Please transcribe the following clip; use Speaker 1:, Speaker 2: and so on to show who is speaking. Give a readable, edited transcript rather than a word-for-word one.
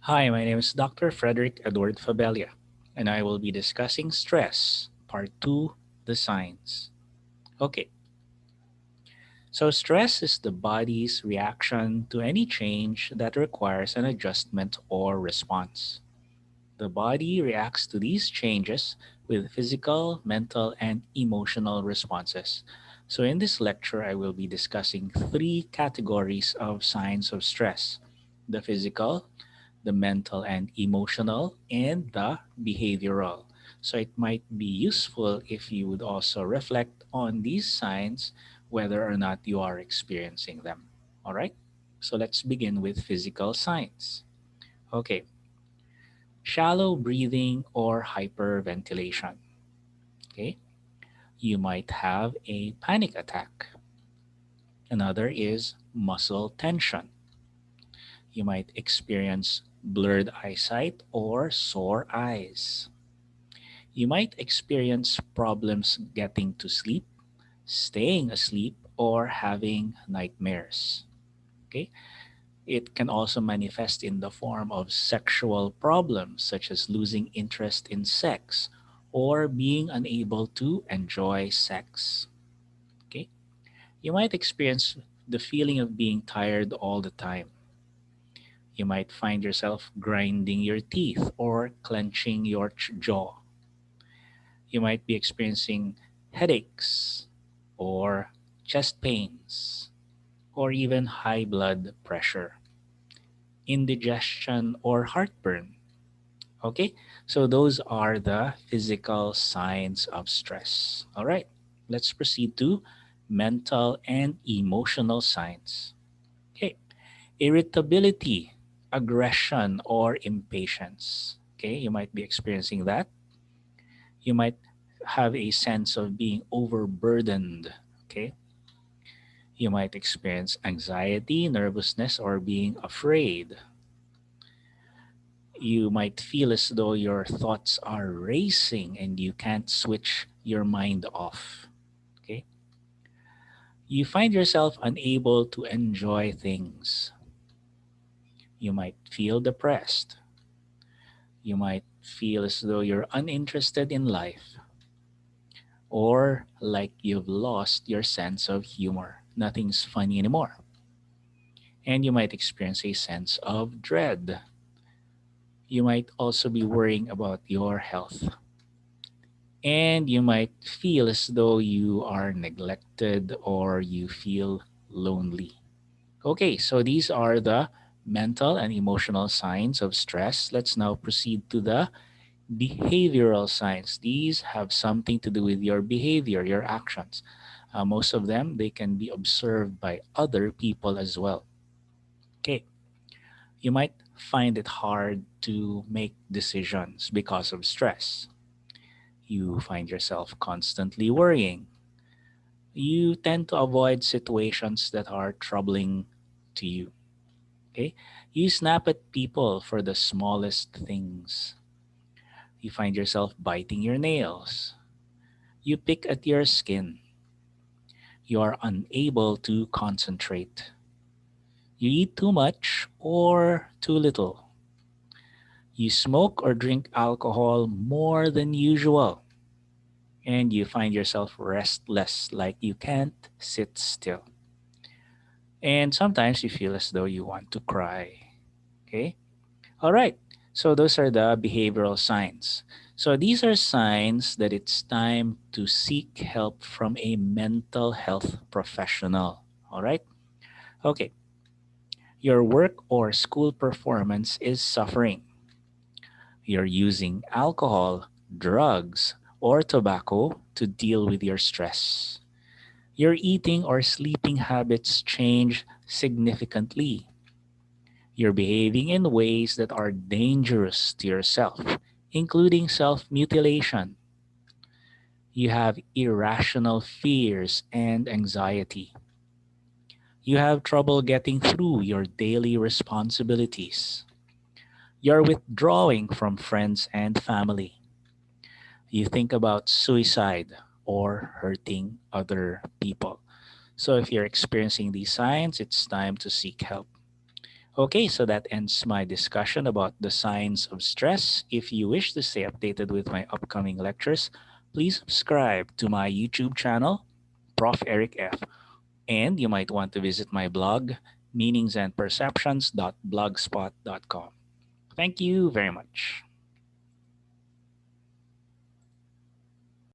Speaker 1: Hi, my name is Dr. Frederick Edward Fabella, and I will be discussing stress, part 2, the signs. Okay, so stress is the body's reaction to any change that requires an adjustment or response. The body reacts to these changes with physical, mental, and emotional responses. So, in this lecture, I will be discussing three categories of signs of stress: the physical, the mental and emotional, and the behavioral. So it might be useful if you would also reflect on these signs, whether or not you are experiencing them. All right? So let's begin with physical signs. Okay, shallow breathing or hyperventilation. Okay, you might have a panic attack. Another is muscle tension. You might experience blurred eyesight or sore eyes. You might experience problems getting to sleep, staying asleep, or having nightmares. Okay? It can also manifest in the form of sexual problems such as losing interest in sex or being unable to enjoy sex. Okay? You might experience the feeling of being tired all the time. You might find yourself grinding your teeth or clenching your jaw. You might be experiencing headaches or chest pains or even high blood pressure, indigestion, or heartburn. Okay, so those are the physical signs of stress. All right, let's proceed to mental and emotional signs. Okay, irritability, aggression, or impatience. Okay, you might be experiencing that. You might have a sense of being overburdened. Okay, you might experience anxiety, nervousness, or being afraid. You might feel as though your thoughts are racing and you can't switch your mind off. Okay, you find yourself unable to enjoy things. You might feel depressed. You might feel as though you're uninterested in life or like you've lost your sense of humor. Nothing's funny anymore. And you might experience a sense of dread. You might also be worrying about your health. And you might feel as though you are neglected or you feel lonely. Okay, so these are the mental and emotional signs of stress. Let's now proceed to the behavioral signs. These have something to do with your behavior, your actions. Most of them, they can be observed by other people as well. Okay, you might find it hard to make decisions because of stress. You find yourself constantly worrying. You tend to avoid situations that are troubling to you. Okay, you snap at people for the smallest things. You find yourself biting your nails. You pick at your skin. You are unable to concentrate. You eat too much or too little. You smoke or drink alcohol more than usual. And you find yourself restless, like you can't sit still. And sometimes you feel as though you want to cry. Okay? All right. So those are the behavioral signs. So these are signs that it's time to seek help from a mental health professional. All right. Okay. Your work or school performance is suffering. You're using alcohol, drugs, or tobacco to deal with your stress. Your eating or sleeping habits change significantly. You're behaving in ways that are dangerous to yourself, including self mutilation. You have irrational fears and anxiety. You have trouble getting through your daily responsibilities. You're withdrawing from friends and family. You think about suicide or hurting other people. So, if you're experiencing these signs, it's time to seek help. Okay, so that ends my discussion about the science of stress. If you wish to stay updated with my upcoming lectures, please subscribe to my YouTube channel, Prof. Eric F. And you might want to visit my blog, meaningsandperceptions.blogspot.com. Thank you very much.